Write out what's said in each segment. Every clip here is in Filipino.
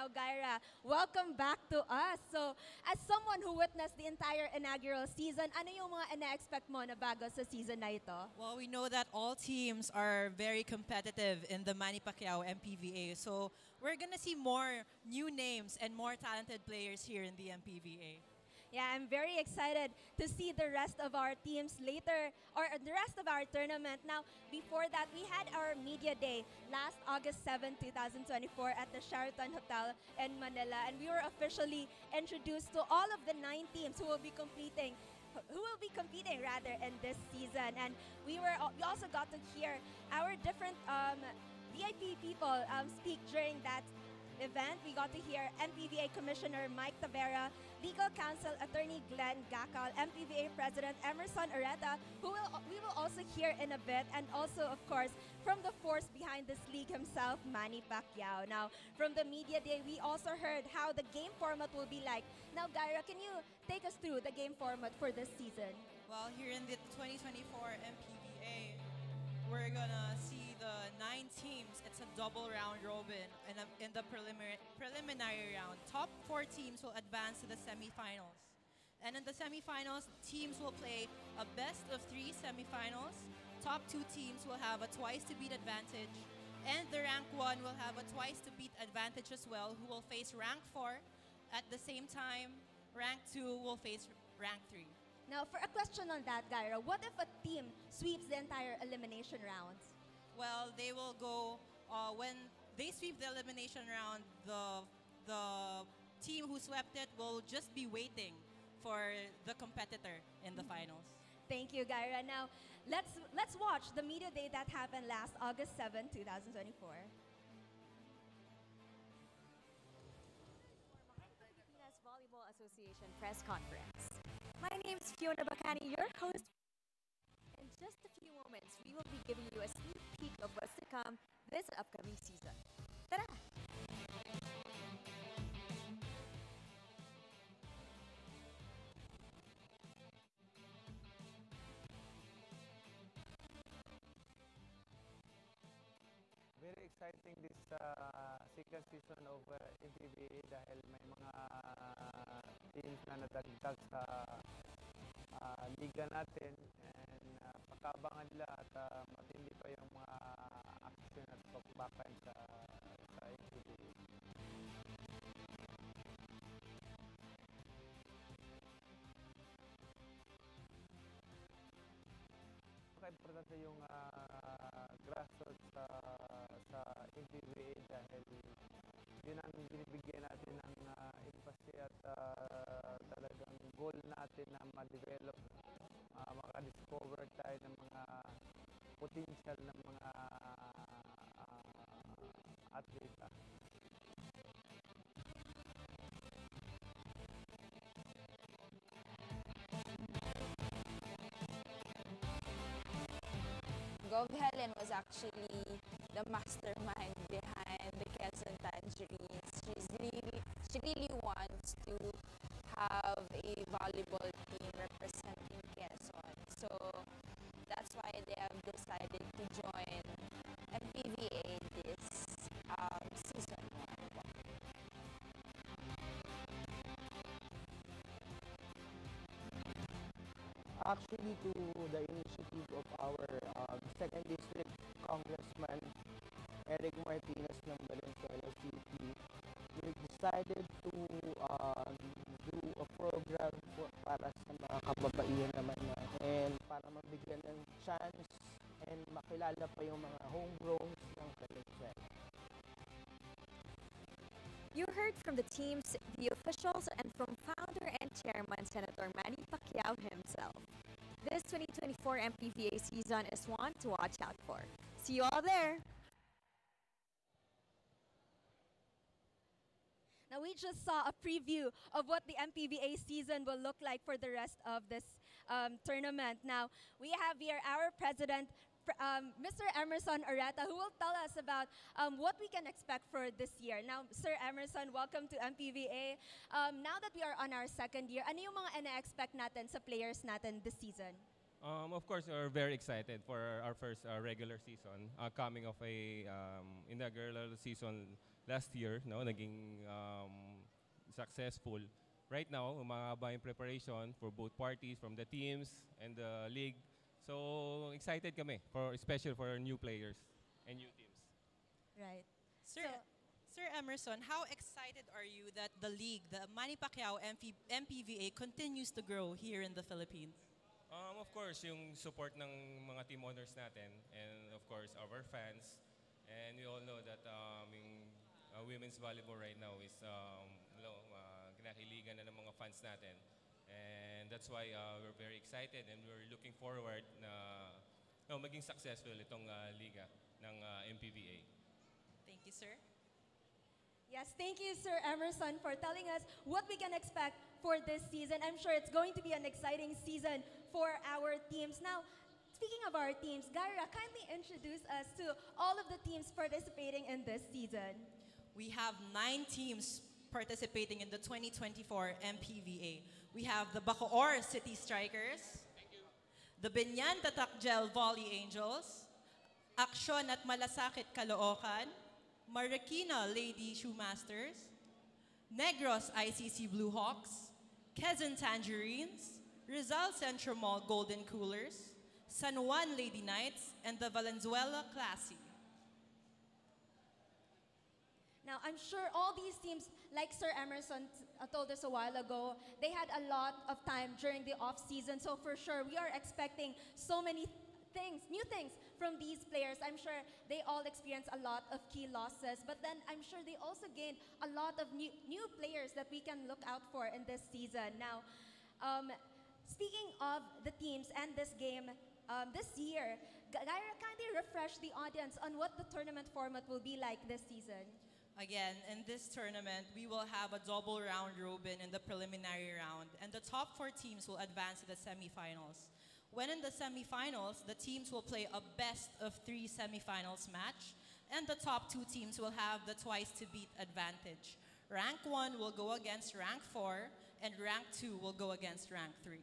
Now, Gaira, welcome back to us. So, as someone who witnessed the entire inaugural season, ano yung mga ina-expect mo na bago sa season na ito? Well, we know that all teams are very competitive in the Manny Pacquiao MPVA. So we're going to see more new names and more talented players here in the MPVA. Yeah, I'm very excited to see the rest of our teams later, or the rest of our tournament. Now, before that, we had our media day last August 7, 2024 at the Sheraton Hotel in Manila, and we were officially introduced to all of the 9 teams who will be competing rather in this season. And we also got to hear our different VIP people speak during that event. We got to hear MPVA Commissioner Mike Tavera, Legal Counsel Attorney Glenn Gacal, MPVA President Emerson Areta, we will also hear in a bit, and also, of course, from the force behind this league himself, Manny Pacquiao. Now, from the media day, we also heard how the game format will be like. Now, Gaira, can you take us through the game format for this season? Well, here in the 2024 MPVA, we're gonna see the 9 teams. It's a double round robin, and in the preliminary round, top 4 teams will advance to the semifinals. And in the semifinals, teams will play a best of 3 semifinals. Top 2 teams will have a twice to beat advantage, and the rank 1 will have a twice to beat advantage as well, who will face rank 4. At the same time, rank 2 will face rank 3. Now, for a question on that, Gaira, what if a team sweeps the entire elimination rounds? Well, they will go, when they sweep the elimination round, the team who swept it will just be waiting for the competitor in the finals. Thank you, Gaira. Now, let's watch the media day that happened last August 7, 2024. Pilipinas Volleyball Association press conference. My name is Fiona Bacani, your host. In just a few moments, we will be giving you a sneak peek of what's to come this upcoming season. Tara! Very exciting this second season of MPBA dahil may mga teams na nadagdag sa liga natin, and pagkabangan nila at matindi pa yung mga action at pagbakan sa MPBA. Importante yung grassroots sa MPBA dahil yun ang binibigyan natin ng emphasis at talagang goal natin na ma-develop, maka-discover tayo ng mga potential ng mga atleta. Gov Helen was actually the mastermind behind the Quezon Tangerines. She really wants to have a volleyball team representing Quezon. So that's why they have decided to join MPVA this season. Actually, to the initiative of our second district congressman Eric Martinez ng Valenzuela City, we decided to do a program para sa mga kababaihan naman na, and para mabigyan ng chance and makilala pa yung mga homegrowns ng Valenzuela. You heard from the teams, the officials, and from founder and chairman Senator Manny Pacquiao himself. This 2024 MPVA season is one to watch out for. See you all there! Now, we just saw a preview of what the MPVA season will look like for the rest of this tournament. Now, we have here our president, Mr. Emerson Areta, who will tell us about what we can expect for this year. Now, Sir Emerson, welcome to MPVA. Now that we are on our second year, ano yung mga ina-expect natin sa players natin this season? Of course, we're very excited for our first regular season, coming off a inaugural season last year, no, naging successful. Right now, umahaba yung preparation for both parties, from the teams and the league. So excited kami, especially for new players and new teams. Right. Sir, Sir Emerson, how excited are you that the league, the Manny Pacquiao MPVA, continues to grow here in the Philippines? Of course, yung support ng mga team owners natin, and of course our fans. And we all know that yung women's volleyball right now is kinakiligan na ng mga fans natin. And that's why we're very excited and we're looking forward na maging successful itong liga ng MPVA. Thank you, sir. Yes, thank you, Sir Emerson, for telling us what we can expect for this season. I'm sure it's going to be an exciting season for our teams. Now, speaking of our teams, Gaira, kindly introduce us to all of the teams participating in this season. We have 9 teams participating in the 2024 MPVA. We have the Bacoor City Strikers, the Binyan Tatakjel Volley Angels, Aksyon at Malasakit Caloocan, Marikina Lady Shoemasters, Negros ICC Blue Hawks, Quezon Tangerines, Rizal Central Mall Golden Coolers, San Juan Lady Knights, and the Valenzuela Classy. Now, I'm sure all these teams, like Sir Emerson told us a while ago, they had a lot of time during the off-season. So for sure, we are expecting so many things, new things from these players. I'm sure they all experienced a lot of key losses, but then I'm sure they also gained a lot of new players that we can look out for in this season. Now, speaking of the teams and this game, this year, Gaira, kindly refresh the audience on what the tournament format will be like this season. Again, in this tournament, we will have a double round robin in the preliminary round, and the top 4 teams will advance to the semifinals. When in the semifinals, the teams will play a best of 3 semifinals match, and the top 2 teams will have the twice to beat advantage. Rank 1 will go against rank 4, and rank 2 will go against rank 3.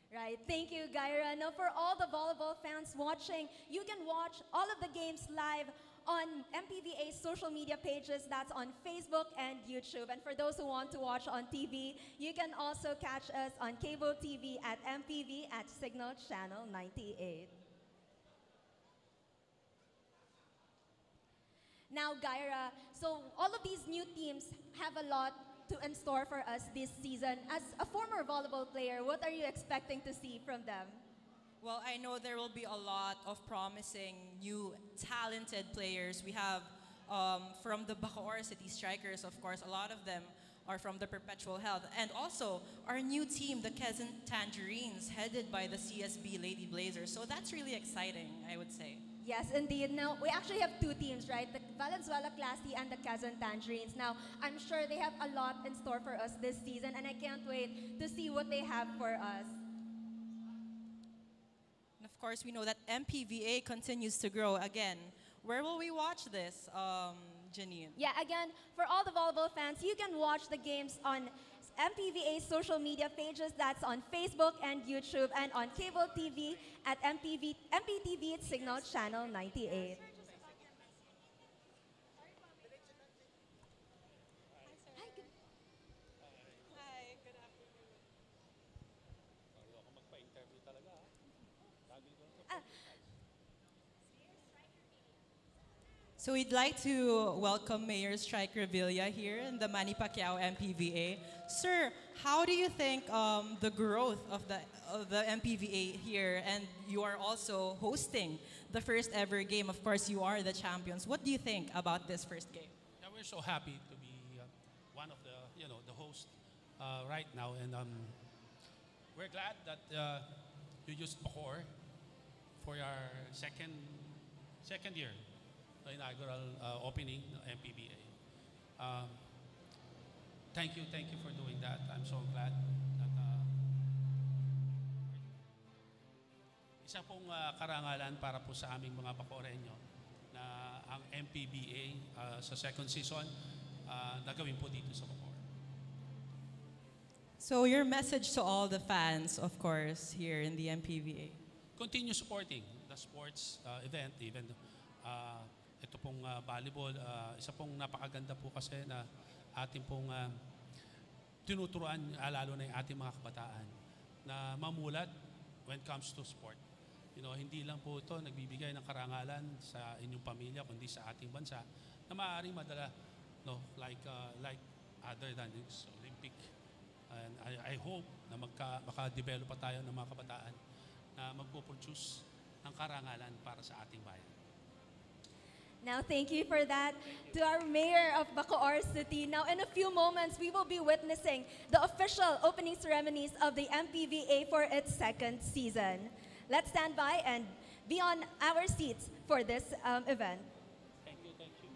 Right, thank you, Gaira. Now, for all the volleyball fans watching, you can watch all of the games live on MPVA's social media pages. That's on Facebook and YouTube. And for those who want to watch on TV, you can also catch us on cable TV at MPV at Signal Channel 98. Now, Gaira, so all of these new teams have a lot in store for us this season. As a former volleyball player, what are you expecting to see from them? Well, I know there will be a lot of promising, new, talented players. We have from the Bacoor City Strikers, of course, a lot of them are from the Perpetual Health. And also, our new team, the Quezon Tangerines, headed by the CSB Lady Blazers. So that's really exciting, I would say. Yes, indeed. Now, we actually have 2 teams, right? The Valenzuela Classy and the Quezon Tangerines. Now, I'm sure they have a lot in store for us this season, and I can't wait to see what they have for us. And of course, we know that MPVA continues to grow again. Where will we watch this, Janine? Yeah, again, for all the volleyball fans, you can watch the games on MPVA's social media pages. That's on Facebook and YouTube, and on cable TV at MPTV at Signal Channel 98. So we'd like to welcome Mayor Strike Revilla here in the Manny Pacquiao MPVA. Sir, how do you think the growth of the MPVA here, and you are also hosting the first ever game? Of course, you are the champions. What do you think about this first game? Yeah, we're so happy to be one of the host right now, and we're glad that you used Bacoor for our second year. Inaugural opening MPVA. Thank you for doing that. I'm so glad that isa pong karangalan para po sa aming mga Bacoreño na ang MPVA sa second season nagawin po dito sa Bacoor. So your message to all the fans, of course, here in the MPVA. Continue supporting the sports event, even ito pong volleyball, isa pong napakaganda po kasi na ating pong tinuturuan, lalo na yung ating mga kabataan, na mamulat when it comes to sport. Hindi lang po ito nagbibigay ng karangalan sa inyong pamilya, kundi sa ating bansa na maaaring madala, like other than this Olympic. And I hope na maka-develop pa tayo ng mga kabataan na magpo-produce ng karangalan para sa ating bayan. Now, thank you for that to our Mayor of Bacoor City. Now, in a few moments, we will be witnessing the official opening ceremonies of the MPVA for its second season. Let's stand by and be on our seats for this event. Thank you, thank you.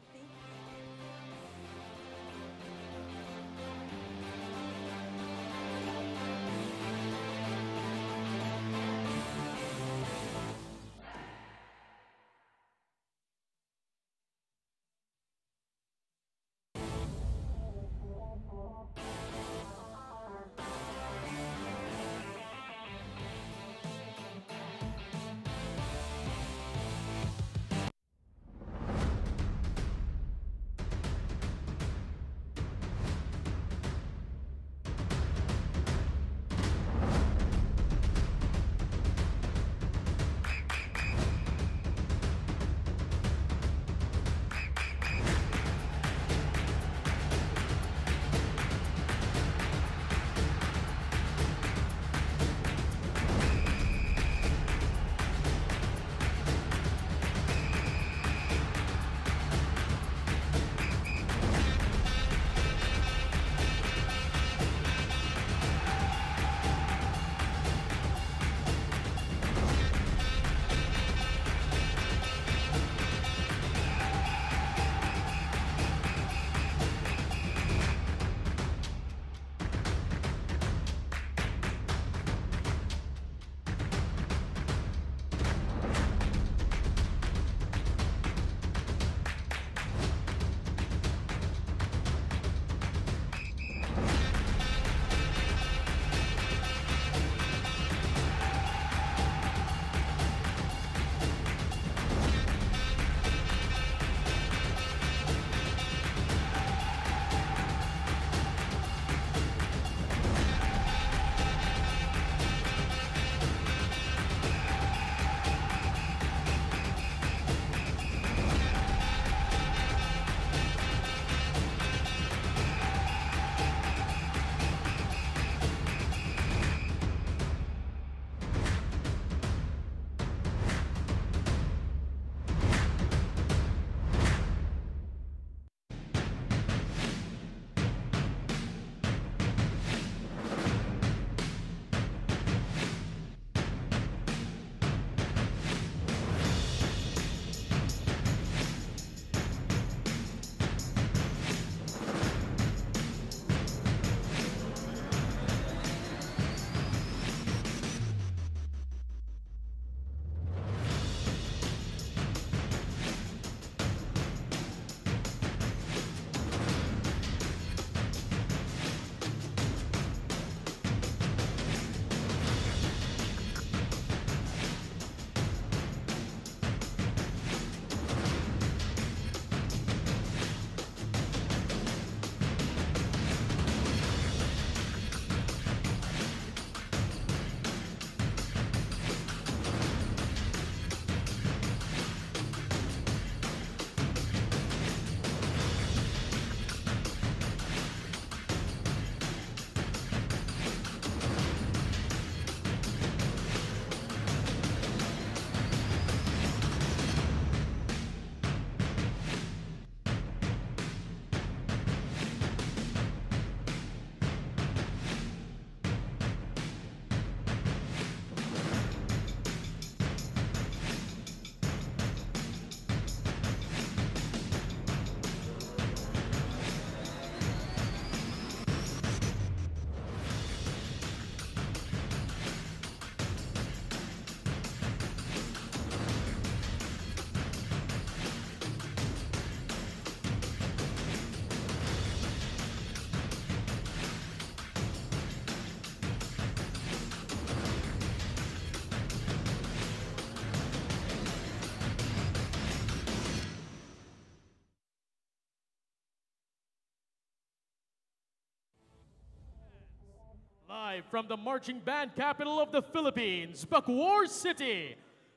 live from the marching band capital of the Philippines, Bacoor City.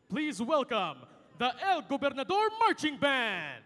Please welcome the El Gobernador Marching Band.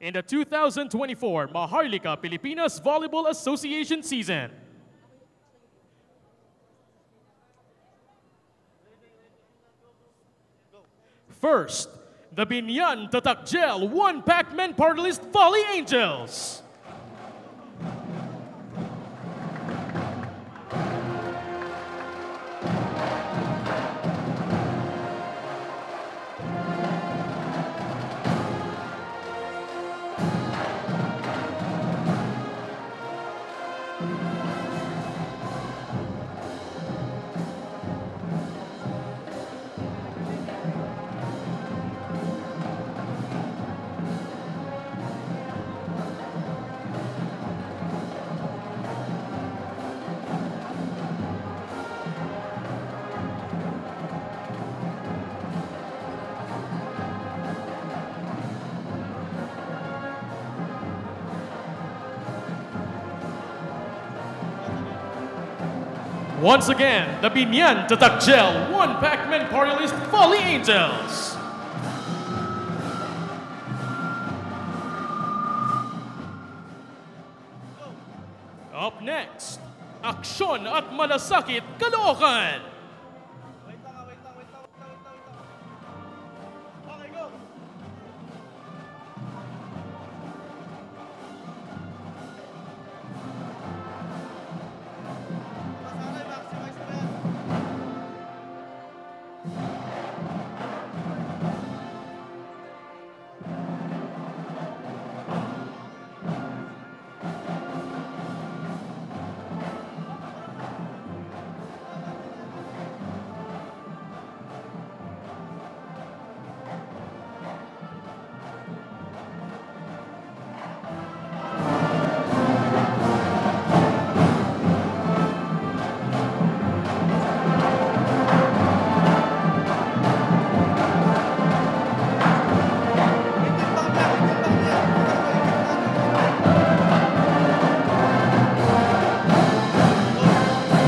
in the 2024 Maharlika Pilipinas Volleyball Association season. First, the Binyan Tatakgel one-pack men party list Volley Angels. Once again, the Binyan Tatakgel one-pack men party list Volley Angels. Up next, Aksyon at Malasakit, Caloocan.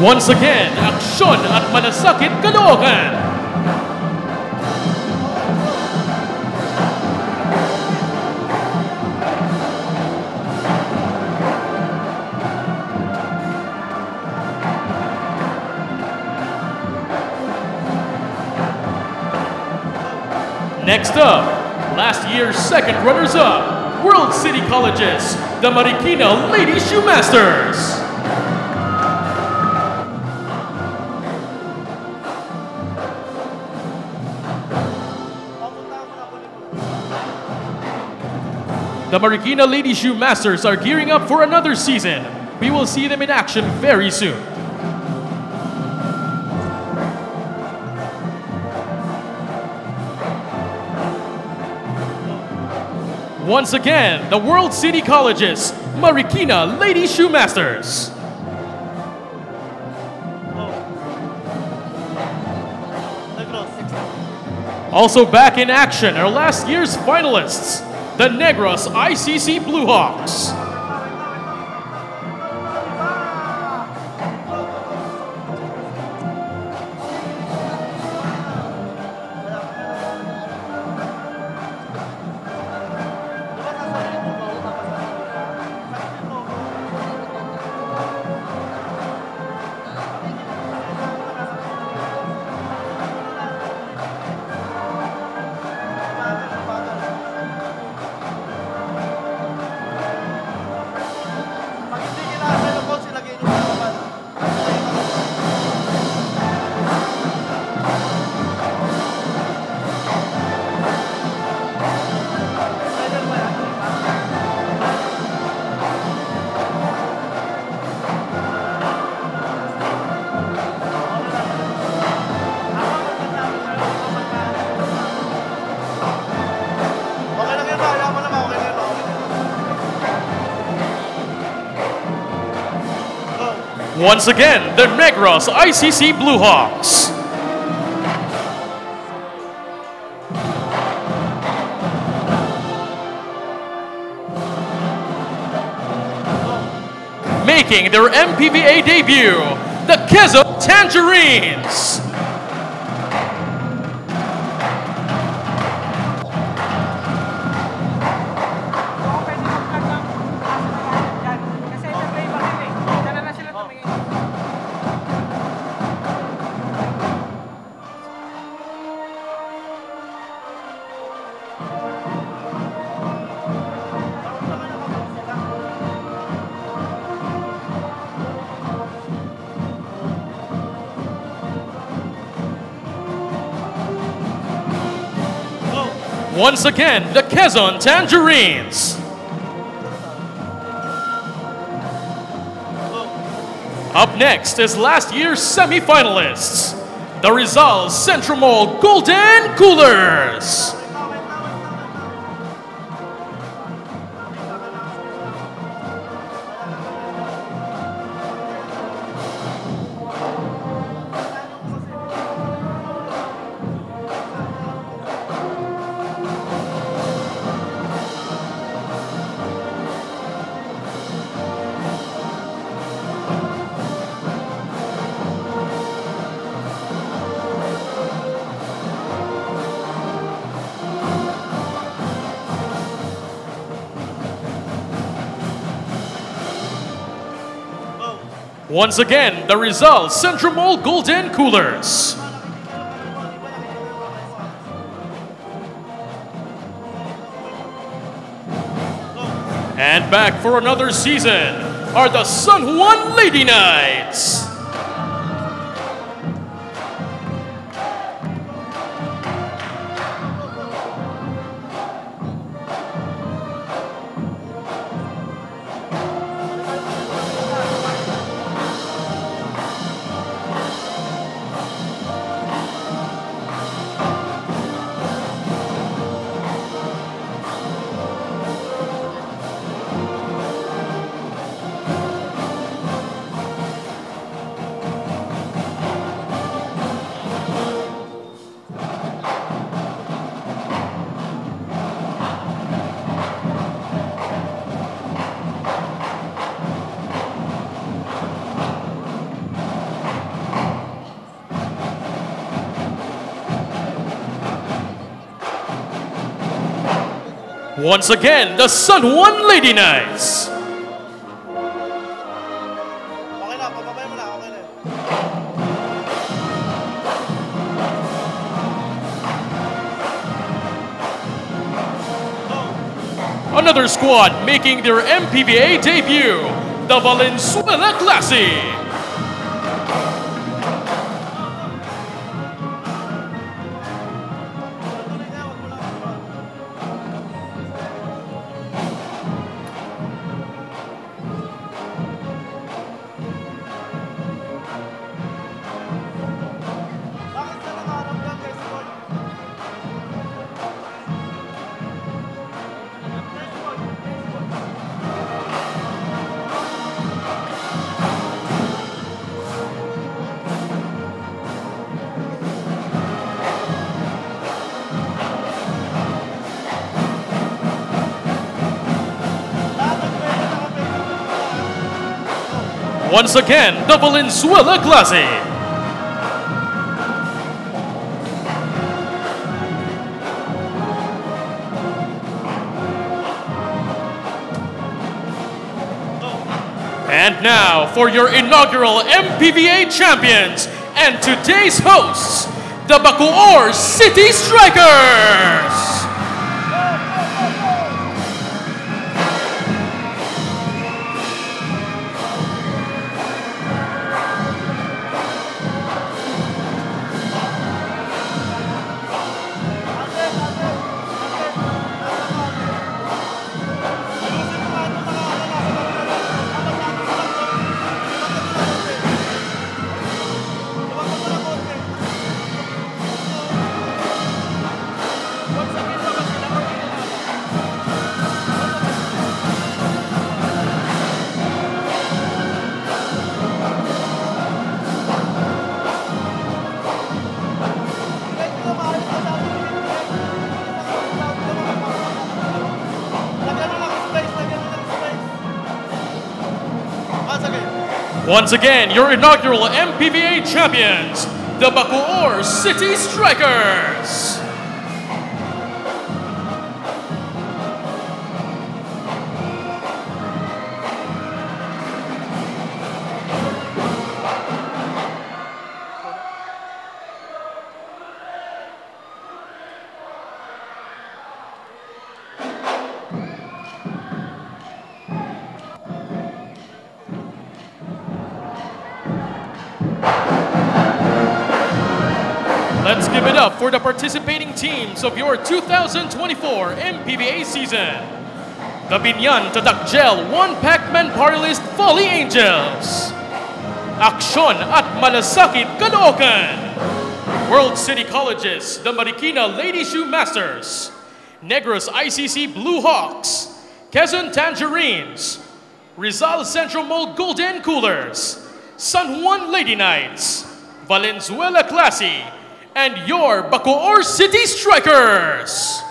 Once again, Aksyon at Malasakit, Caloocan. Next up, last year's second runners-up, World City Colleges, the Marikina Lady Shoemasters. The Marikina Lady Shoemasters are gearing up for another season. We will see them in action very soon. Once again, the World City Colleges, Marikina Lady Shoemasters. Also back in action are last year's finalists, the Negros ICC Bluehawks. Once again, the Negros ICC Bluehawks. Making their MPVA debut, the Quezon Tangerines. Once again, the Quezon Tangerines. Up next is last year's semi-finalists, the Rizal Centro Mall Golden Coolers. Once again, the Rizal Centro Mall Golden Coolers. And back for another season are the San Juan Lady Knights. Once again, the San Juan Lady Knights. Okay na, pababay mo na, okay na. Another squad making their MPVA debut, the Valenzuela Classy. Once again, the Valenzuela Classy. And now for your inaugural MPVA champions and today's hosts, the Bacoor City Strikers. Once again, your inaugural MPVA champions, the Bacoor City Strikers. give it up for the participating teams of your 2024 MPBA season. The Binyan Tatak Gel 1-Pack Man Party List Volley Angels. Aksyon at Malasakit Caloocan. World City Colleges, the Marikina Lady Shoe Masters. Negros ICC Blue Hawks. Quezon Tangerines. Rizal Central Mall Golden Coolers. San Juan Lady Knights. Valenzuela Classy. And your Bacoor City Strikers.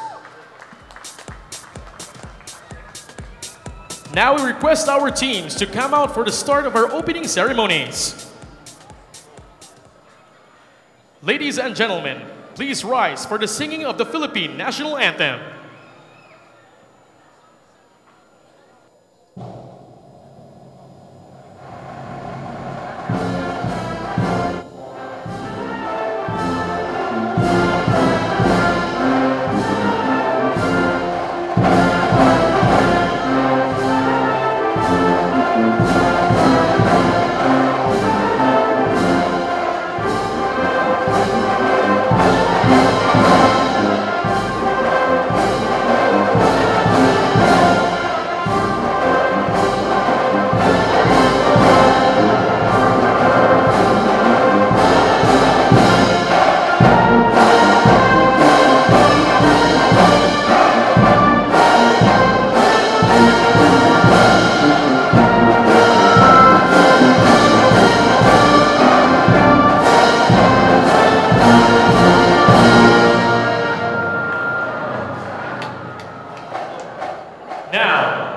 Now we request our teams to come out for the start of our opening ceremonies. Ladies and gentlemen, please rise for the singing of the Philippine National Anthem.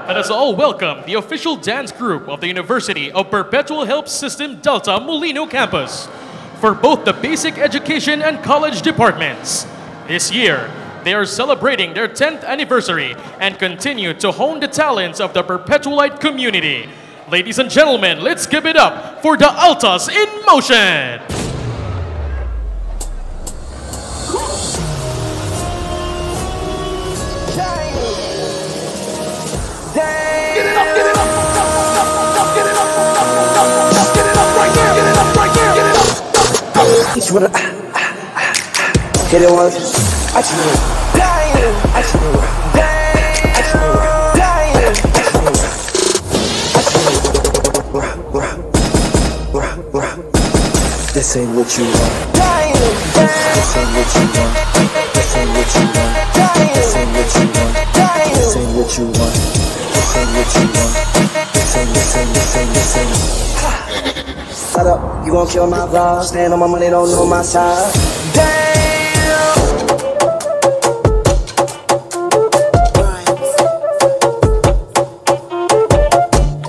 Let us all welcome the official dance group of the University of Perpetual Help System Delta Molino campus for both the basic education and college departments. This year, they are celebrating their 10th anniversary and continue to hone the talents of the Perpetualite community. Ladies and gentlemen, let's give it up for the Altas in motion! Each one, hit it once. I just knew it. I just knew it. I just knew it. This ain't what you want. This ain't what you want. This ain't what you want. This ain't what you want. This ain't what you want. This ain't what you want. This ain't. Shut up, you gon' kill my vibe. Stand on my money, don't know my side. Damn.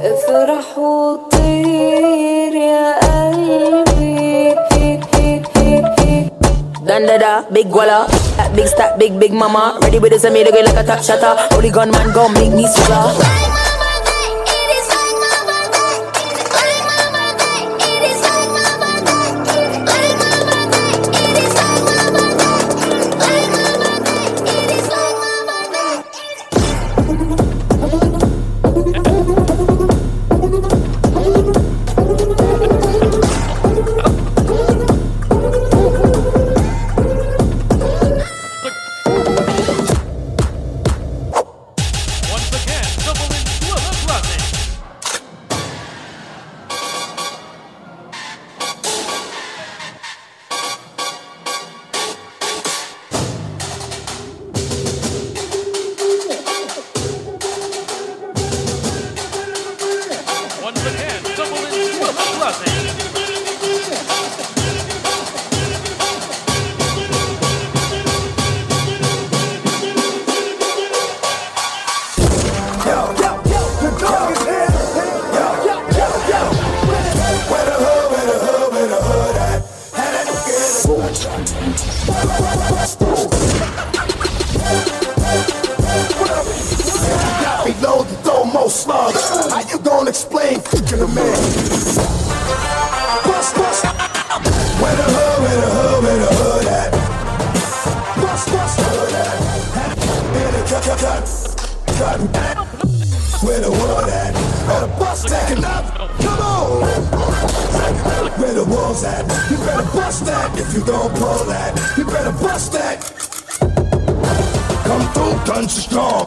افرح وطير يا قلبي. Dandada, big walla, that big stack, big mama. Ready with this and me looking like a top shutter. Holy gunman gon' make me swagger. Reload to throw more slugs. How you gonna explain to the man? Bust, bust. Where the hood at? Bust, bust, hood at. Cut. Where the world at? Better bust that. Come on. Where the walls at? You better bust that. If you gon' pull that, you better bust that. Come through, guns strong.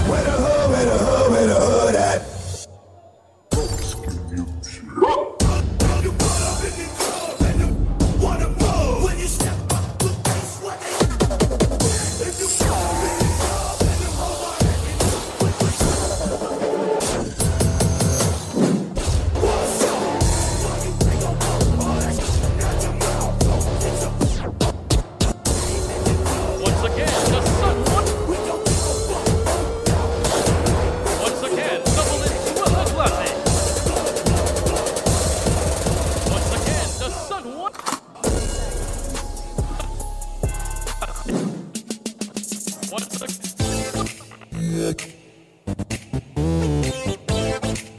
Where the hood, where the hood, where the hood at?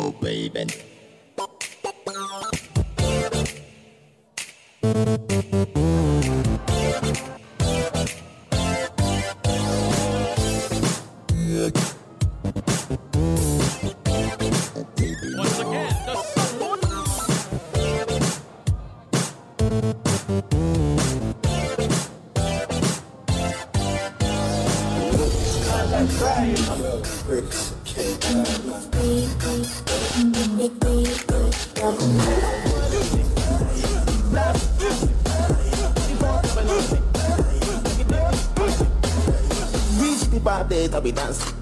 Oh, baby. Once again, the Sun. Reach the bar date, I'll be dancing.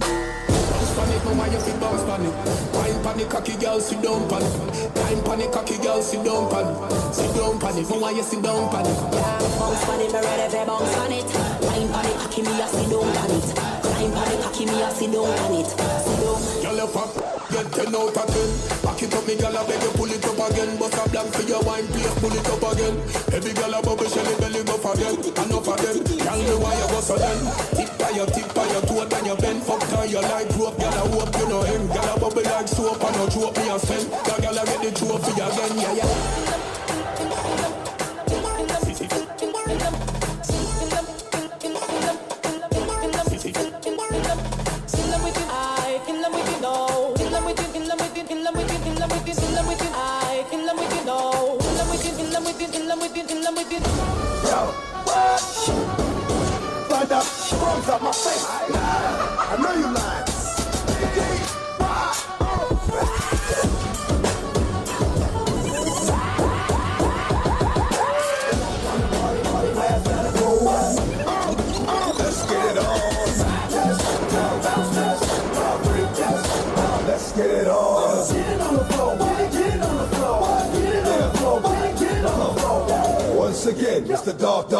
Panic, no why you fit bounce panic. Wine panic, cocky girl, sit down panic. Wine panic, cocky girl, sit down panic. Sit down panic, no why you sit down panic. Yeah, bounce panic, me ready to bounce on it. Wine panic, cocky me a sit down on it. Wine panic, cocky me a sit down on it. Sit down. Girl, you pop, get 10 out of 10. Back it up, me girl, I beg you pull it up again. Bust a blank for your wine, please pull it up again. Every girl a bubble, shelly belly go for them. Enough of them, girl, me why you go so then. Tip by your toe, and your bend. Fuck her, you like rope, girl, I hope you know him. Girl, a bubble like soap, and no joke me a send. Girl, I get the trophy again, yeah, yeah. Yo, what? Find out, sprung up my face. I know you lying. Let's get it on. Let's get it on. Get it on the floor. Get it on the floor. Get it on the floor. Get it on the floor. Once again, Mr. Dog.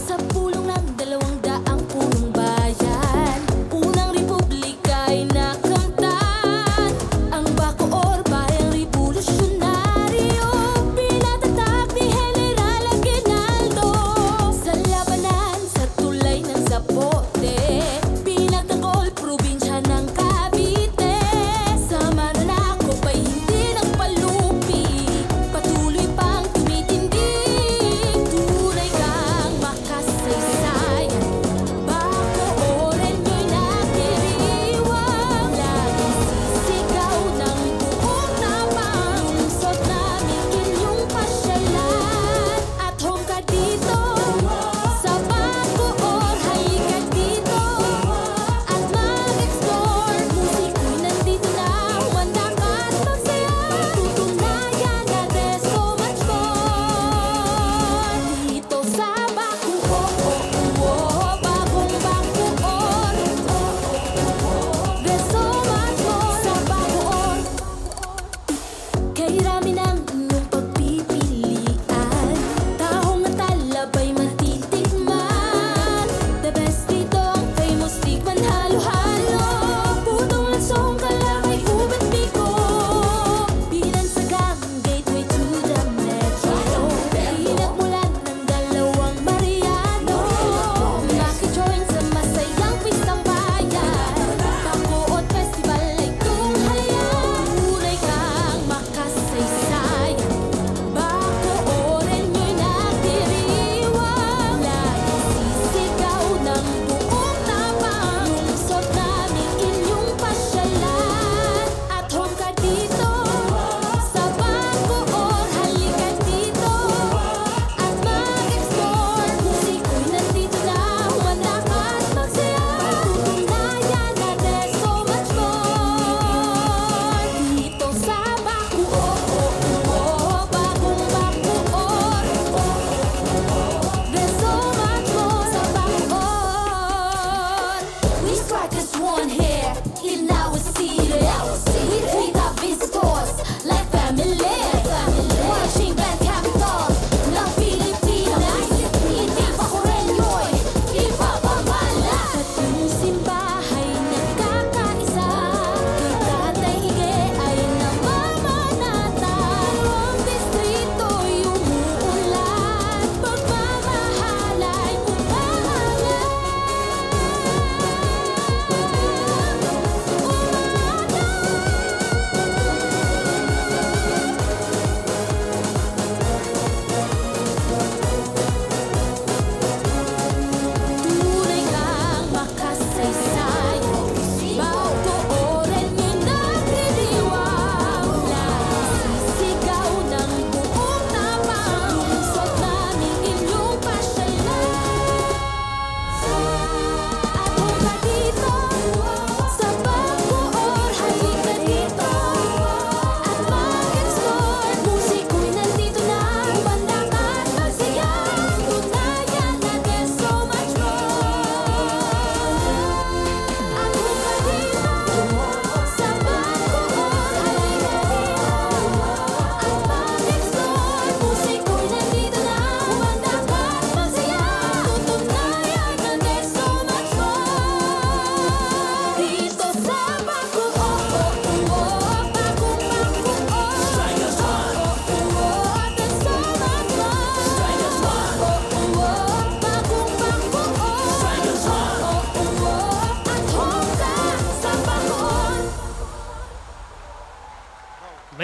Sa pulong ng 200 punong bayan, unang republika ay nakamtan. Ang Bacoor, bayang revolusyonaryo, pinatatag ni General Aguinaldo. Sa labanan, sa tulay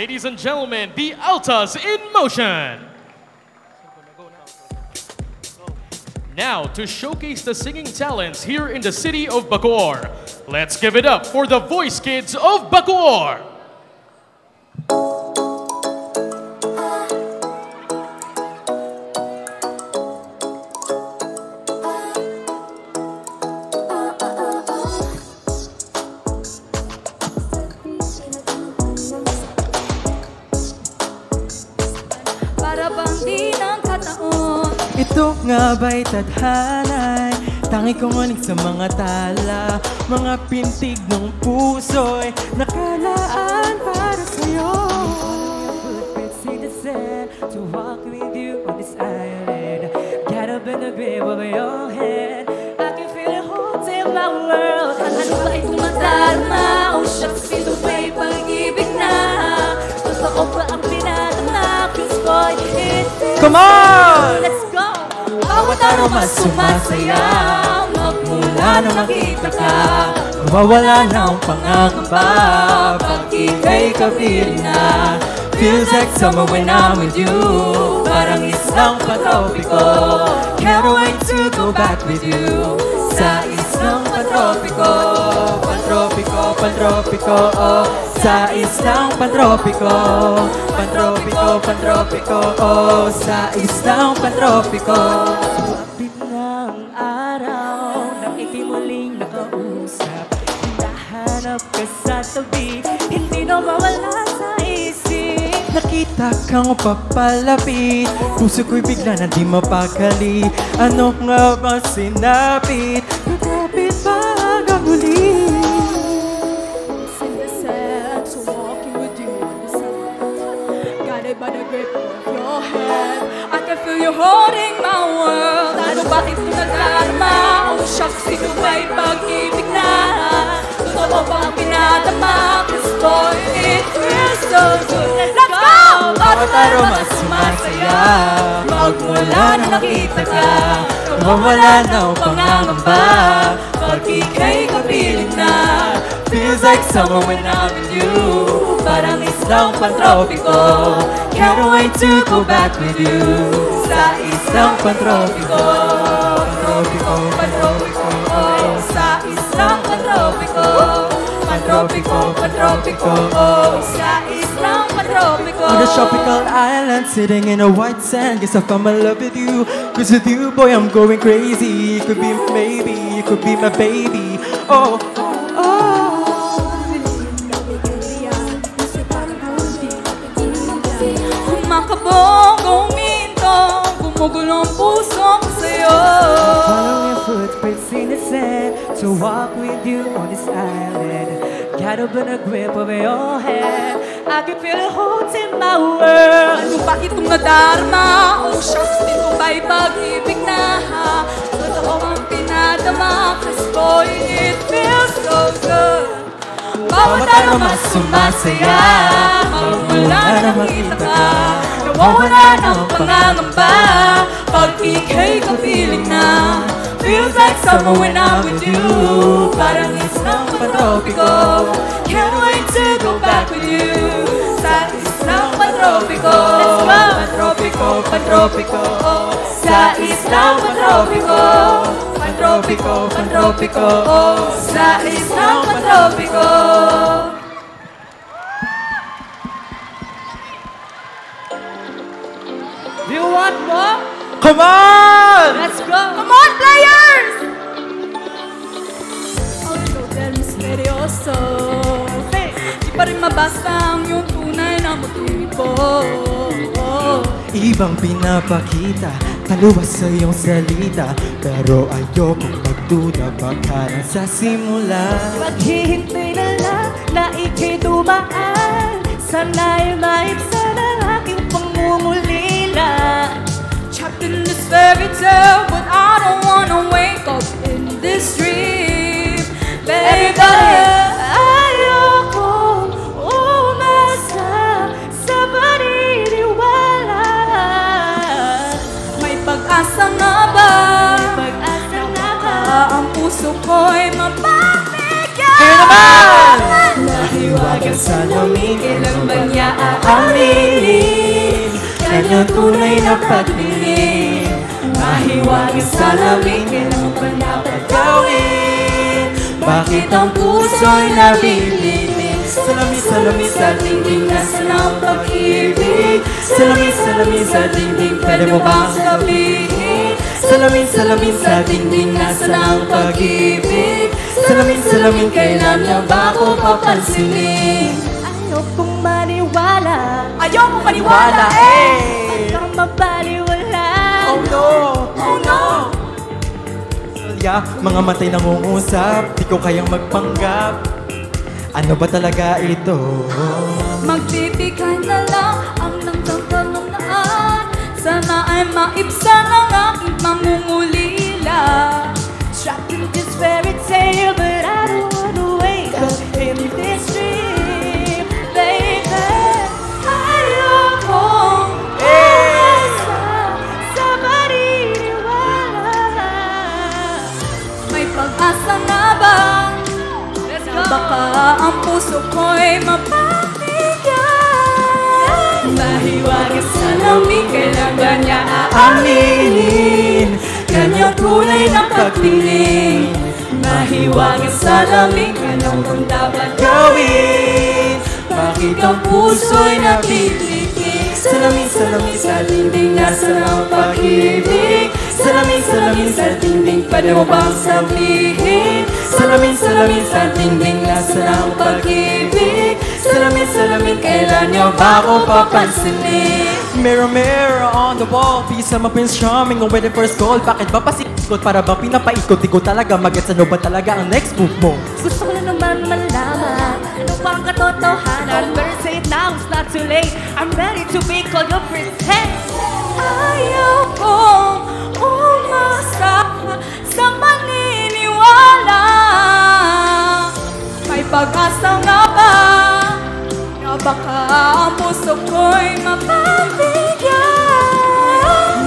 Ladies and gentlemen, the Altas in motion. Now, to showcase the singing talents here in the city of Bacoor, let's give it up for the Voice Kids of Bacoor. Ito nga ba'y tadhanay? Tangi kong anig sa mga tala, mga pintig ng puso'y nakalaan para sa'yo. Footprints in the sand to walk with you on this island. Get up in the grip of your head, I can feel it holding my world. Ano ba itong madarma? Oh shucks, ito ba'y pag-ibig na? Totoo ba ang pinadama? Cause boy, it feels Come on! Let's go! Bawat aroma sumasaya, magmula nang nakita ka, mawawala na ang pangangamba, pag ika'y kapiling na. Feels like summer when I'm with you, parang islang pantropiko. Can't wait to go back with you, sa islang pantropiko. Pantropiko, pantropiko, oh, sa islang pantropiko. Pantropiko, pantropiko, oh, sa islang pantropiko. Sumapit ng araw, nang ikimuling nakausap, hinahanap ka sa tabi, hindi na mawala sa isip. Nakita kang papalapit, puso ko'y bigla na di mapakali. Ano nga ba sinapit? Nakapit ba hanggang huli? Sing the sand, so walking with you on the sand. Guided by the grip of your hand, I can feel you holding my world. Ano ba ito nadarama? Oh shucks, ito ba'y pag-ibig na? Totoo ba ang pinadama? Cause boy, it feels so good. Let's go! Bawat aroma sumasaya, magmula na nakita ka, mawawala na ang pangangamba, pag ika'y kapiling na. Feels like summer when I'm with you, parang islang pantropiko. Can't wait to go back with you, sa islang pantropiko. Pantropiko, pantropiko, oh, sa islang pantropiko. Pantropiko, pantropiko, oh, sa islang pantropiko. On a tropical island, sitting in a white sand, guess I found my love with you. Cause with you, boy, I'm going crazy. You could be maybe, you could be my baby. Oh, oh. Kumakabog, uminto, gumugulo ang puso ko sa'yo. Follow your footprints in the sand to walk with you on this island. Got up in the grip of your hand, I can feel it holding my world. Ano ba itong nadarma? Oh shucks, ito ba'y pag-ibig na? Totoo ang pinadama, cause boy, it feels so good. Bawat aroma sumasaya, magmula na makita ka, nawawala na ang pangangamba, pag ika'y kapiling na. Feels like summer when I'm with you, parang islang pantropiko. Can't wait to go back with you, sa islang pantropiko. Let's go! Pantropiko, pantropiko, sa islang pantropiko. Pantropiko, pantropiko, sa islang pantropiko. Do you want more? Come on! Let's go! Come on, players! Audio del misterioso. Hey, di pa rin mabasa ang iyong tunay na motibo. Ibang pinapakita, taluwas sa iyong salita, pero ayokong magduda baka nasa simula. Maghihintay na lang na ika'y dumaan, sana'y maibsan ang aking pangungulila. Trapped in this fairy tale, but I don't wanna wake up in this dream. Baby, ayoko umasa sa paniniwala. May pag-asa nga ba? Pag-asa nga ba? Ang puso ko'y mapapigyan. Kaya naman! Nahiwaga Mahiwagang salamin, kailan ba niya aaminin? Kanyang tunay na pagtingin. Mahiwagang salamin, kailan ba dapat gawin? Bakit ang puso'y nabibitin? Salamin sa dingding, nasa ang pag-ibig. Salamin sa dingding, pwede mo bang sabihin? Salamin sa dingding, nasa ang pag-ibig. Salamin, kailan niya ba ako papansinin? Ayokong maniwala. Ayokong maniwala, eh! Huwag kang mapaniwala. Oh no! Oh no! Mga matay nangungusap, di ko kayang magpanggap. Ano ba talaga ito? Magbibigay na lang ang nanggagalunaan. Sana ay maibsan ang aking pangungulila. Trapped in this fairy tale, but I don't wanna wake up in this dream, baby. Ayokong umasa sa maniniwala. May pag-asa na ba? Baka ang puso ko'y mapapigyan. Mahiwagang salamin, kailan ba niya aaminin? Kanyang tunay na pagtingin. Mahiwagang salamin, kanyang kung dapat gawin. Bakit ang puso'y napiligid? Salamin sa dingding, nasa ang pag-ibig. Salamin sa dingding, pwede mo bang sabihin? Salamin sa dingding, nasa ang pag-ibig. Salamin, kailan niyo ba ako papansinin? Mirror on the wall, piece of my Prince Charming with the first call. Bakit ba pasikot? Para bang pinapaikot? Di ko talaga magets ano ba talaga ang next move mo? Gusto ko na naman malaman ano bang katotohanan. Better say it now, it's not too late. I'm ready to be called your princess. Ayokong umasa sa maniniwala. May pag-asa nga ba na baka ang puso ko'y mapapigyan?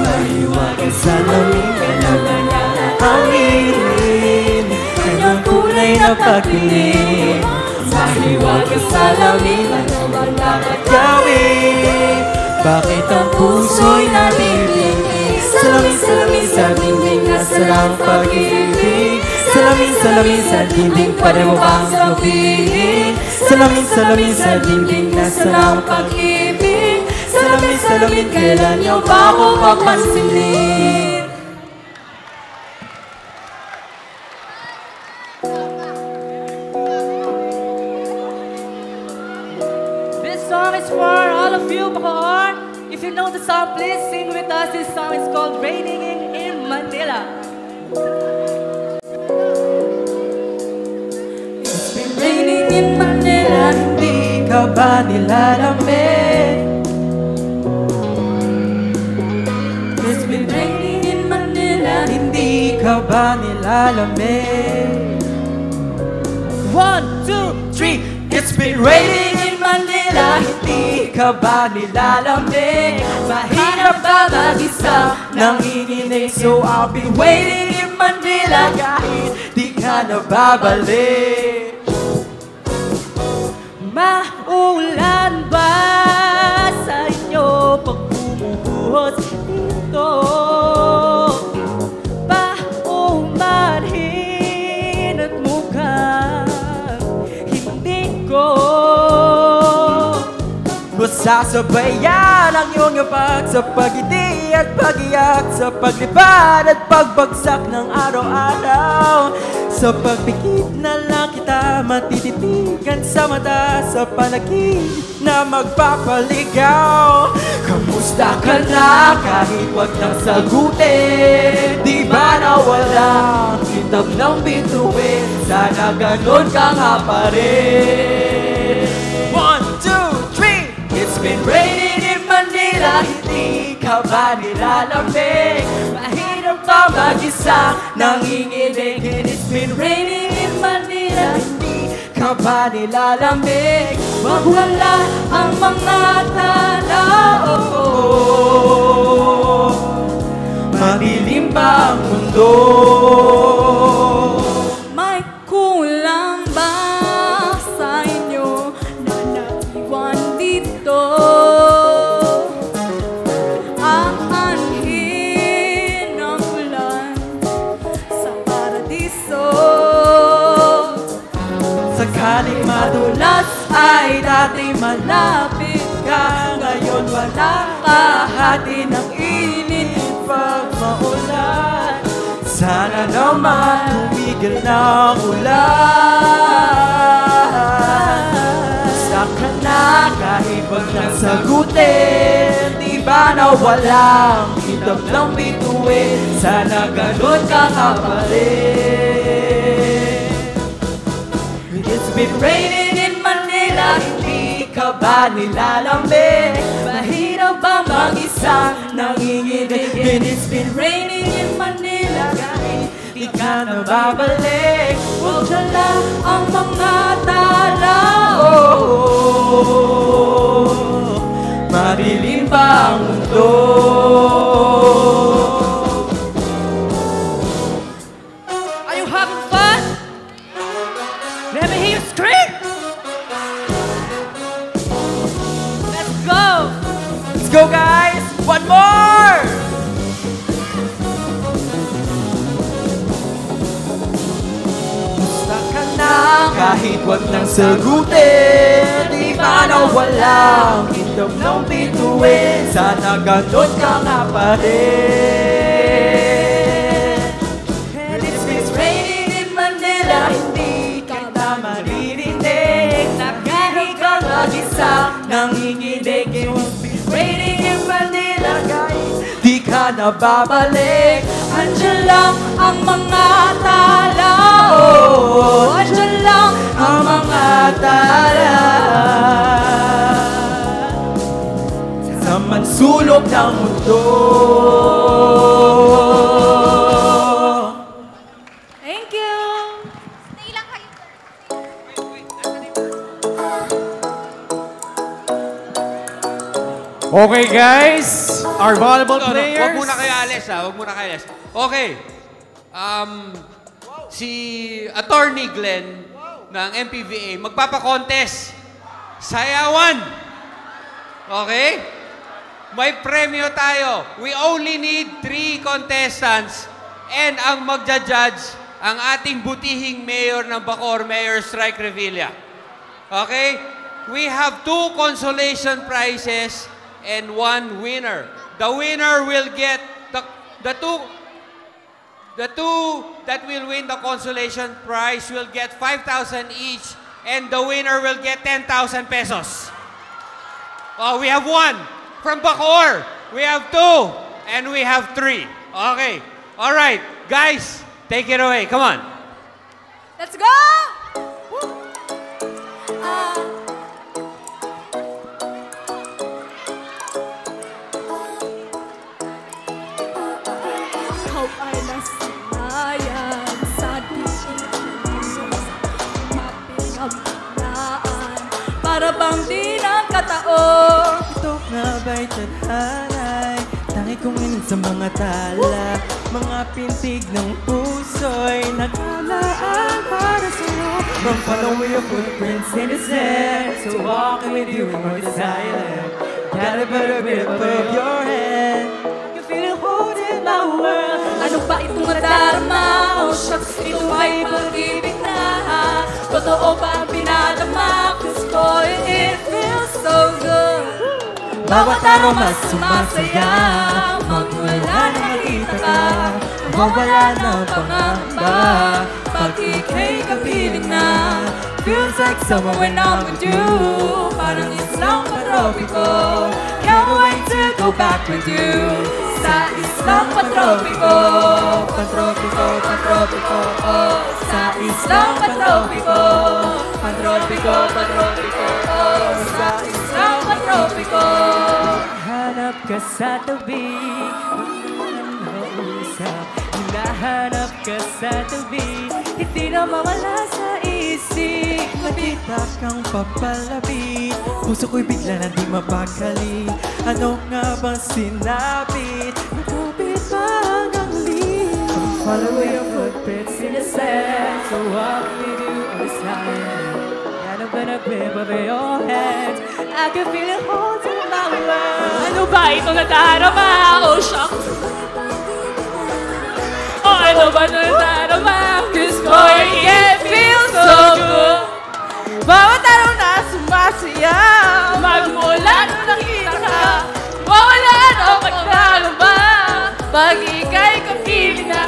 Mahiwagang salamin, kailan ba niya aaminin? Kanyang tunay na pagtingin. Mahiwagang salamin, ano bang dapat gawin? Bakit ang puso'y nabibitin? Salamin sa dingding, nasa ang pag-ibig. Salamin sa dingding, pwede mo bang sabihin? Salamin sa dingding, nasa ang pag-ibig. Salamin, kailan niyo ba ako papansinin? This song is for all of you, Bacoor. If you know the song, please sing with us. This song is called Raining in Manila. It's been raining in Manila, hindi ka ba nilalamig? It's been raining in Manila, hindi ka ba nilalamig? 1, 2, 3. It's been raining in Manila, hindi ka ba nilalamig? Mahirap ba mag-isa nang hininig? So I'll be waiting in Manila kahit di ka na babalik. Maulan ba sa inyo pag bumubuhos dito? Paumanhin at mukhang hindi ko masasabayan ang iyong yapak sa pag-ibig at pag-iyak, sa paglipad at pagbagsak ng araw-araw. Sa pagpikit na lang kita matititigan sa mata, sa panakit na magpapaligaw. Kamusta ka na kahit wag nang sagutin? Di ba nawala ang kitab ng bituin? Sana ganun ka nga pa rin. 1, 2, 3. It's been raining in Manila, hindi ka ba nilalamig? Mahirap pa mag-isa nanginginig. It's been raining in Manila, hindi ka ba nilalamig? Mawala ang mga tanaw, madilim ba ang mundo? May kulang ba sa inyo na Galing madulas ay dati malapit ka. Ngayon wala ka, hati ng init pag maulan. Sana naman tumigil ng ulan. Saka na kahit wag nang sagutin, di ba na walang itab ng bituin? Sana ganun ka kapalit. It's been raining in Manila, hindi ka ba nilalamig? Mahirap bang mag-isa nanginginig? And it's been raining in Manila, kahit di ka na babalik. Huwag dyan lang ang mga tao. Madilim pa ang mundo. Are you having fun? Let me hear you scream! Let's go! Let's go, guys! One more! Basta ka na kahit wag nang sagutin, di ba na walang itom ng bituin? Sana ganun ka nga pa rin. And it's raining in Manila, hindi kita maririnig. Nakahigang mag-isa, nanginginig. It's raining in Manila, guys, di ka na babalik. Andiyan lang ang mga tala. Andiyan lang ang mga tala. Sa mansulok ng mundo. Thank you! Stay lang kayo. Okay, guys. Our volleyball players. Huwag muna kayo alis, ha? Huwag muna kayo alis. Okay. Si Attorney Glenn ng MPVA magpapakontest. Sayawan. Okay? May premyo tayo. We only need 3 contestants. And ang magja-judge, ang ating butihing mayor ng Bacoor, Mayor Strike Revilla. Okay? We have 2 consolation prizes and 1 winner. The winner will get the two that will win the consolation prize will get 5,000 each, and the winner will get 10,000 pesos. Oh, we have 1 from Bacoor. We have 2, and we have 3. Okay. All right, guys, take it away. Come on. Let's go! Ikaw ay nasinayan sa mapinaglaan. Para bang di nagkataon. Ito nga ba'y tadhanay? Tangi kong inig sa mga tala. Mga pintig ng puso'y nagkalaan para sa'yo. From following your footprints in the sand to walking with you more silent. Got a better grip of your hand. You feel it holding my world. Ano ba itong nadarama? Oh shucks, ito ay pag-ibig na. Totoo ba ang pinadama? 'Cause boy, it feels so good. Bawat araw mas sumasaya. Magmula na makita ka, mawala na ang pangamba. Pag ika'y kapiling na, feels like summer when I'm with you. Parang islang patropiko, can't wait to go back with you. Sa islang patropiko, patropiko, patropiko, oh. Sa islang patropiko, patropiko, patropiko, oh. Sa islang patropiko. Hanap ka sa tabi, nausap. Hinahanap ka sa tabi, hindi na mawala sa isip. Nakita kang papalapit, puso ko'y bigla na di mapakali. Ano nga bang sinapit? Matupit ba hanggang lead? Follow your footprints in the sand, so walk with you on the side. Got a better grip of your hands, I can feel it holding my world. Ano ba ito nadarama? Oh shucks. Oh, ano ba nadarama? 'Cause boy, it feels so good. sumasaya. Magmula nung nakita ka, mawala ng pagkakaba. Pag ika'y kapiling na,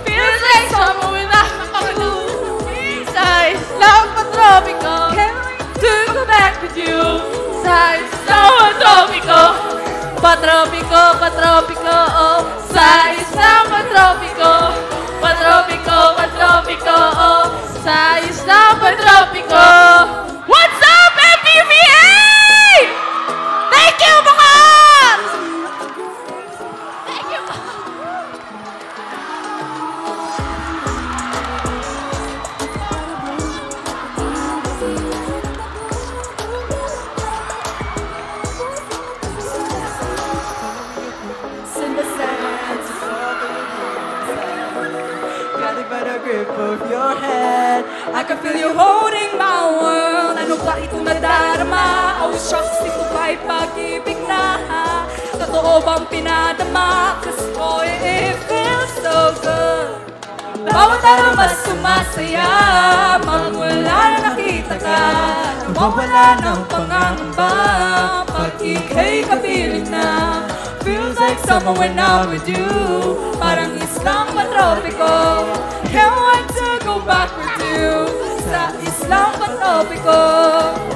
feels like summer without a clue. Size lang patropiko, to go back with you. Size lang patropiko, patropiko, patropiko, oh. Size lang patropiko, patropiko, patropiko, oh. Size lang patropiko. What's up, MPVA? Thank you, Bakat! Thank you, in the sands, got it by the grip of your hand. I can feel you holding my world. Ano ba itong nadarama? Oh shucks, ito ba'y pag-ibig na? Totoo bang pinadama? Cause boy, it feels so good. Bawat araw mas sumasaya. Magmula na nakita ka, nawawala ng pangangamba. Pag ika'y kapiling na, feels like summer when I'm with you. Parang islang patropiko, can't wait to go back with you. Sa islang patropiko,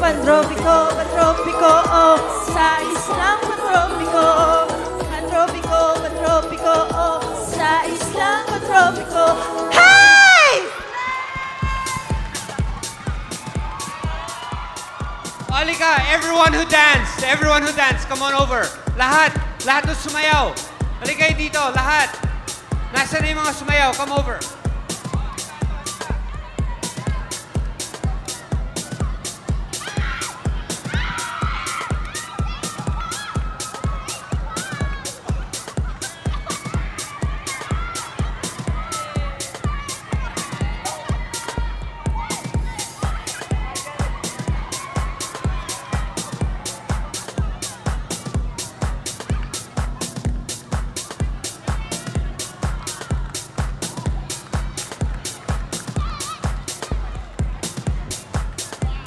patropiko, patropiko, oh. Sa islang patropiko, patropiko, patropiko, oh. Sa islang patropiko. Hey! Halika, everyone who dance, come on over. Lahat na sumayaw. Halika kayo dito, lahat. Nasaan na yung mga sumayaw? Come over.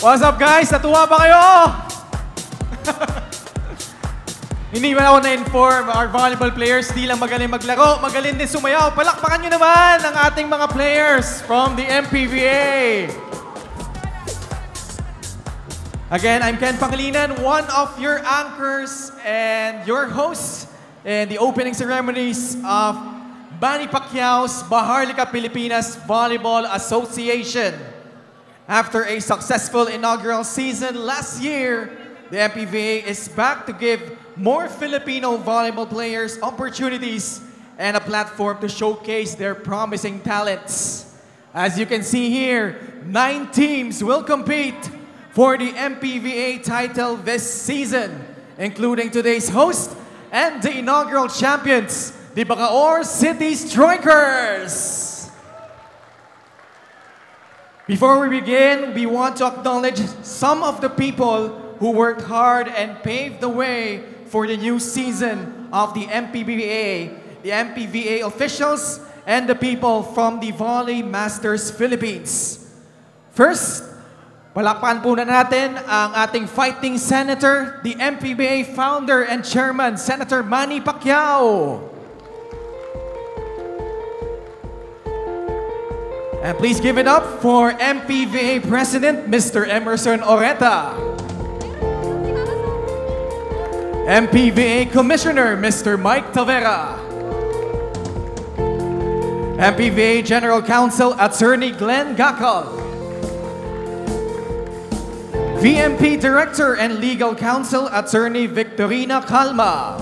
What's up guys? Natuwa ba kayo? Hindi man ako na-inform, our volleyball players di lang magaling maglaro, magaling din sumayaw. Palakpakan nyo naman ang ating mga players from the MPVA. Again, I'm Ken Pangilinan, one of your anchors and your host in the opening ceremonies of Manny Pacquiao's Maharlika Pilipinas Volleyball Association. After a successful inaugural season last year, the MPVA is back to give more Filipino volleyball players opportunities and a platform to showcase their promising talents. As you can see here, 9 teams will compete for the MPVA title this season, including today's host and the inaugural champions, the Bacoor City Strikers. Before we begin, we want to acknowledge some of the people who worked hard and paved the way for the new season of the MPVA officials, and the people from the Volley Masters Philippines. First, palakpakan po na natin ang ating fighting senator, the MPVA founder and chairman, Senator Manny Pacquiao. And please give it up for MPVA President, Mr. Emerson Oreta. MPVA Commissioner, Mr. Mike Tavera. MPVA General Counsel, Attorney Glenn Gacal. VMP Director and Legal Counsel, Attorney Victorina Calma.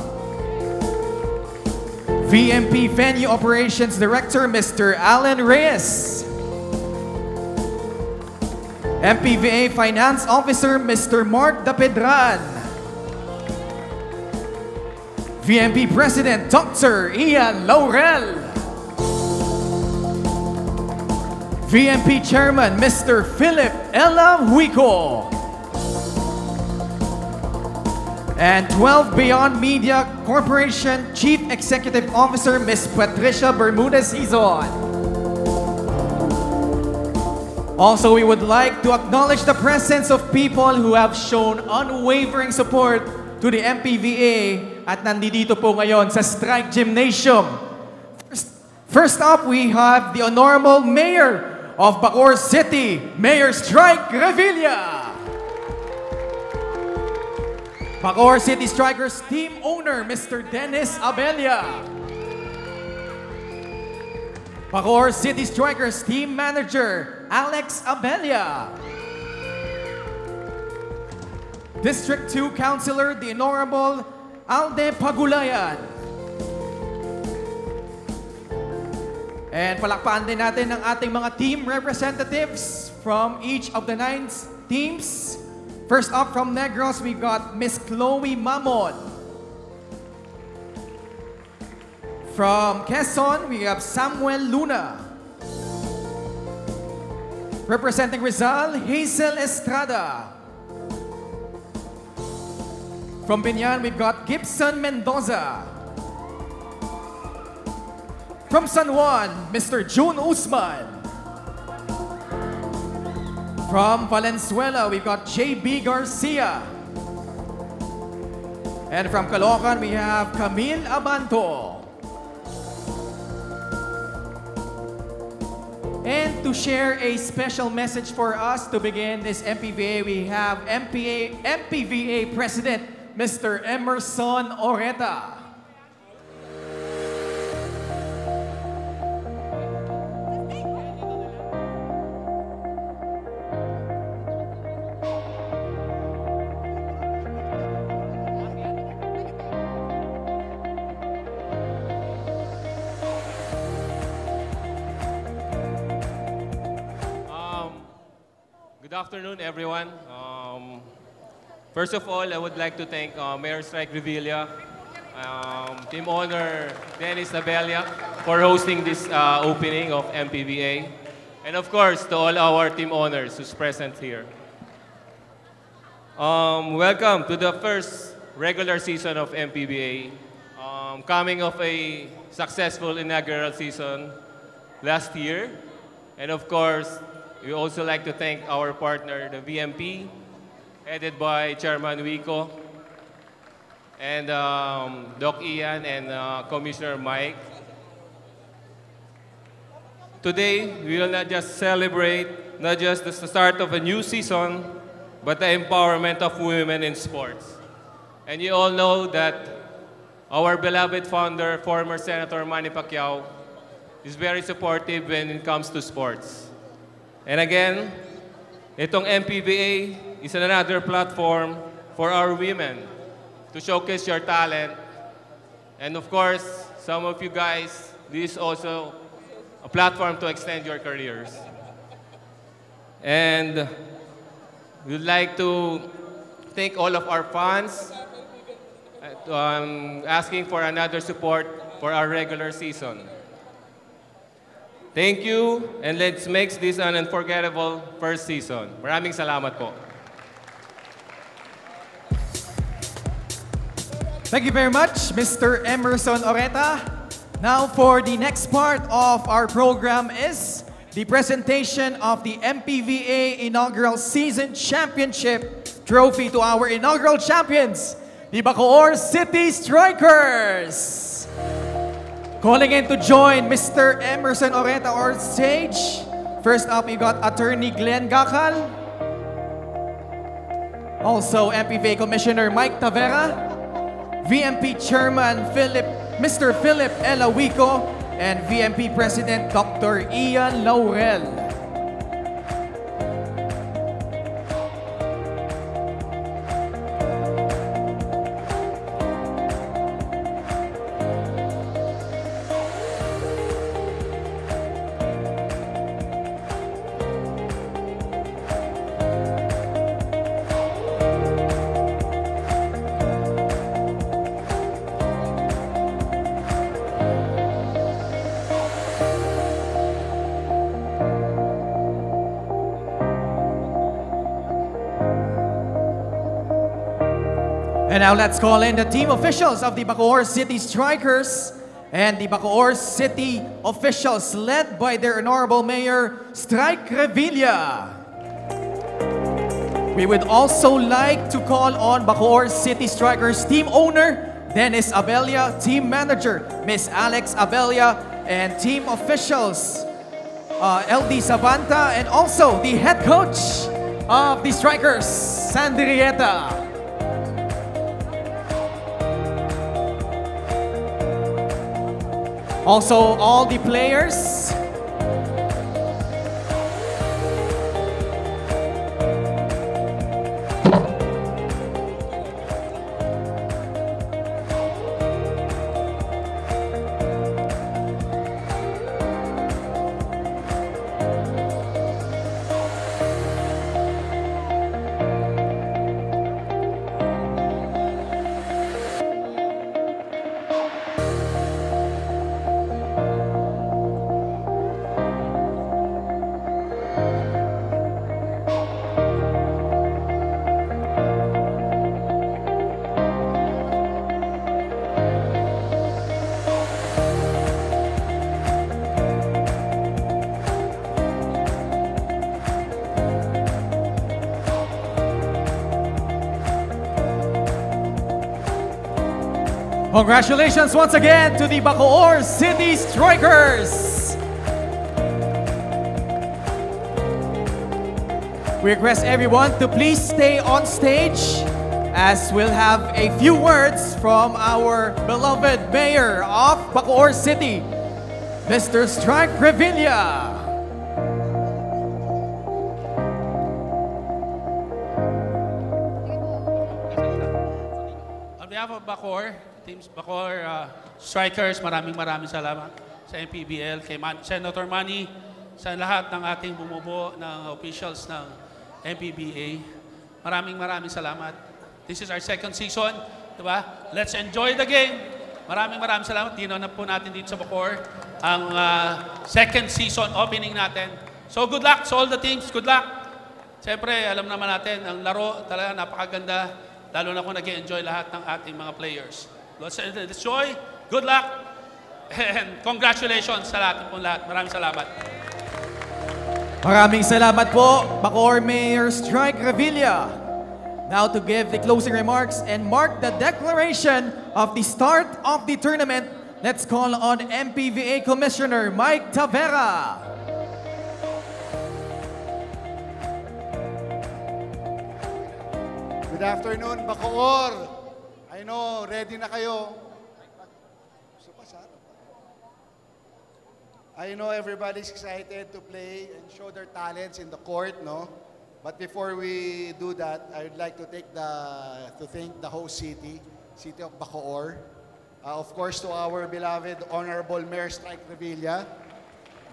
VMP Venue Operations Director, Mr. Alan Reyes. MPVA Finance Officer, Mr. Mark Dapedran. VMP President, Dr. Ian Laurel. VMP Chairman, Mr. Philip Ella Huico. And 12 Beyond Media Corporation Chief Executive Officer, Ms. Patricia Bermudez Hizon. Also, we would like to acknowledge the presence of people who have shown unwavering support to the MPVA at nandito po ngayon sa Strike Gymnasium. First up, we have the Honorable Mayor of Bacoor City, Mayor Strike Revilla. Bacoor City Strikers team owner, Mr. Dennis Abella. Bacoor City Strikers team manager, Alex Abella. District 2 Councilor, the Honorable Alde Pagulayan. And palakpakan din natin ang ating mga team representatives from each of the 9 teams. First up from Negros, we got Miss Chloe Mamon. From Quezon, we have Samuel Luna. Representing Rizal, Hazel Estrada. From Binyan, we've got Gibson Mendoza. From San Juan, Mr. June Usman. From Valenzuela, we've got JB Garcia. And from Caloocan, we have Camille Abanto. And to share a special message for us to begin this MPVA, we have MPVA President, Mr. Emerson Oreta. Good afternoon, everyone. First of all, I would like to thank Mayor Strike Revilla, team owner Dennis Abella for hosting this opening of MPVA, and of course to all our team owners who's present here. Welcome to the first regular season of MPVA, coming off a successful inaugural season last year, and of course, we also like to thank our partner, the VMP, headed by Chairman Wico, and Doc Ian and Commissioner Mike. Today, we will not just celebrate not just the start of a new season, but the empowerment of women in sports. And you all know that our beloved founder, former Senator Manny Pacquiao, is very supportive when it comes to sports. And again, itong MPVA is another platform for our women to showcase your talent. And of course, some of you guys, this is also a platform to extend your careers. And we'd like to thank all of our fans asking for another support for our regular season. Thank you, and let's make this an unforgettable first season. Maraming salamat po. Thank you very much, Mr. Emerson Oreta. Now for the next part of our program is the presentation of the MPVA Inaugural Season Championship Trophy to our inaugural champions, the Bacoor City Strikers. Calling in to join Mr. Emerson Oreta on stage. First up, we got Attorney Glenn Gakal. Also, MPVA Commissioner Mike Tavera. VMP Chairman Mr. Philip Elawico. And VMP President Dr. Ian Laurel. And now let's call in the team officials of the Bacoor City Strikers. and the Bacoor City officials led by their Honorable Mayor, Strike Revilla. We would also like to call on Bacoor City Strikers team owner, Dennis Abella, team manager, Miss Alex Abella, and team officials, LD Sabanta, and also the head coach of the Strikers, Sandy Rieta. Also, all the players. Congratulations once again to the Bacoor City Strikers! We request everyone to please stay on stage as we'll have a few words from our beloved Mayor of Bacoor City, Mr. Strike Revilla. On behalf of Bacoor, Teams Bacoor Strikers, maraming salamat sa MPBL, kay Senator Manny, sa lahat ng ating bumubuo ng officials ng MPBA. Maraming salamat. This is our second season, diba? Let's enjoy the game. Maraming salamat. Tinaw na po natin dito sa Bacoor ang second season opening natin. So good luck to all the teams. Good luck. Siyempre, alam naman natin, ang laro talaga napakaganda, lalo na kung nag-enjoy lahat ng ating mga players. Let's enjoy. Good luck. And congratulations sa lahat po lahat. Maraming salamat. Maraming salamat po, Bacoor Mayor Strike Revilla. Now to give the closing remarks and mark the declaration of the start of the tournament, let's call on MPVA Commissioner Mike Tavera. Good afternoon, Bacoor. I know, ready na kayo. I know everybody's excited to play and show their talents in the court, no? But before we do that, I would like to thank the host city of Bacoor. Of course, to our beloved Honorable Mayor Strike Revilla,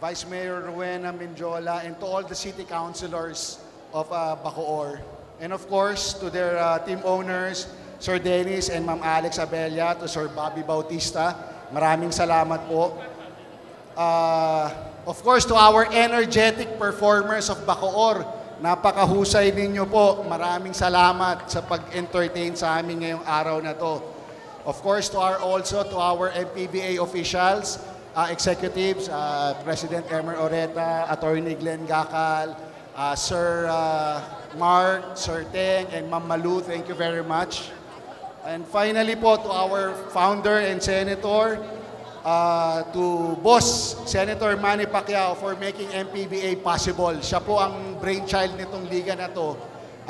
Vice Mayor Rowena Minjola, and to all the city councilors of Bacoor. And of course, to their team owners, Sir Dennis and Ma'am Alex Abella, to Sir Bobby Bautista, maraming salamat po. Of course, to our energetic performers of Bacoor, napakahusay ninyo po. Maraming salamat sa pag-entertain sa amin ngayong araw na to. Of course, to our MPBA officials, executives, President Emer Oreta, Attorney Glenn Gacal, Sir Mark, Sir Teng, and Ma'am Malu, thank you very much. And finally po, to our founder and senator, to Boss Senator Manny Pacquiao for making MPBA possible. Siya po ang brainchild nitong liga na to.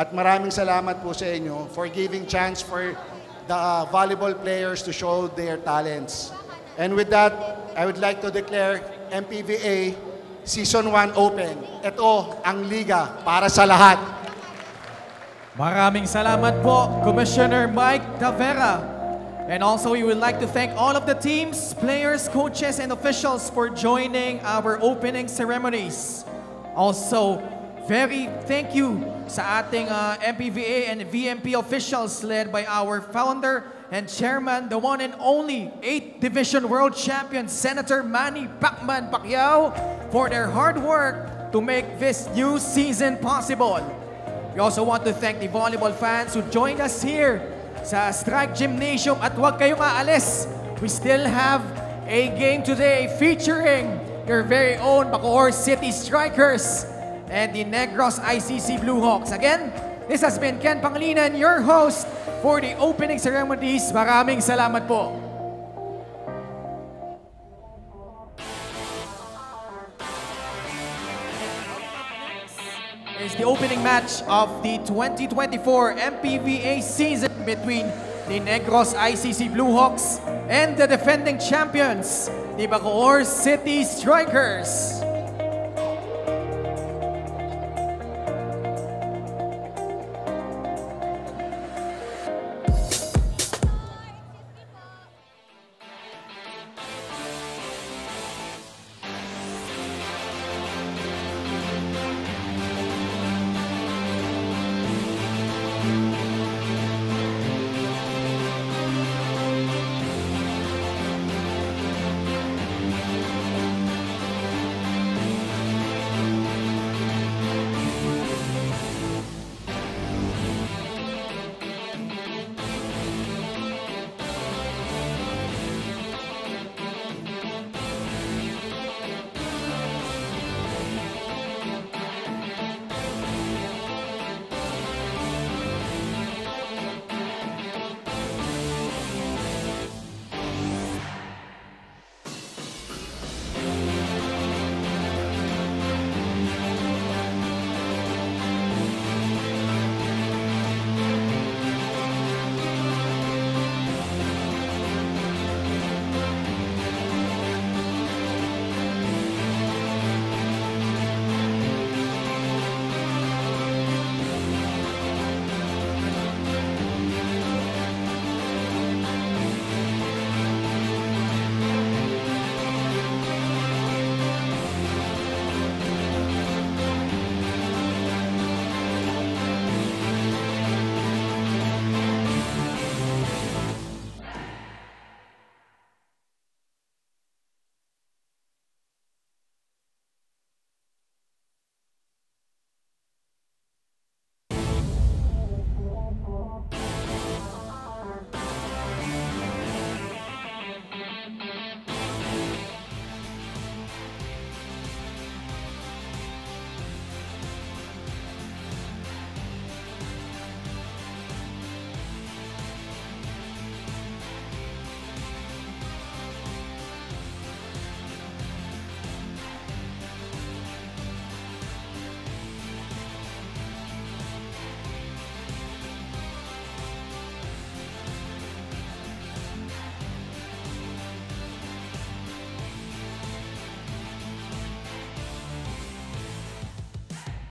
At maraming salamat po sa inyo for giving chance for the volleyball players to show their talents. And with that, I would like to declare MPBA Season 1 open. Ito ang liga para sa lahat. Maraming salamat po, Commissioner Mike Tavera. And also, we would like to thank all of the teams, players, coaches, and officials for joining our opening ceremonies. Also, very thank you sa ating MPVA and VMP officials led by our founder and chairman, the one and only 8th Division World Champion, Senator Manny Pacman Pacquiao, for their hard work to make this new season possible. We also want to thank the volleyball fans who joined us here sa Strike Gymnasium, at huwag kayong aalis. We still have a game today featuring your very own Bacoor City Strikers and the Negros ICC Blue Hawks. Again, this has been Ken Pangilinan, your host for the opening ceremonies. Maraming salamat po. Is the opening match of the 2024 MPVA season between the Negros ICC Blue Hawks and the defending champions, the Bacoor City Strikers.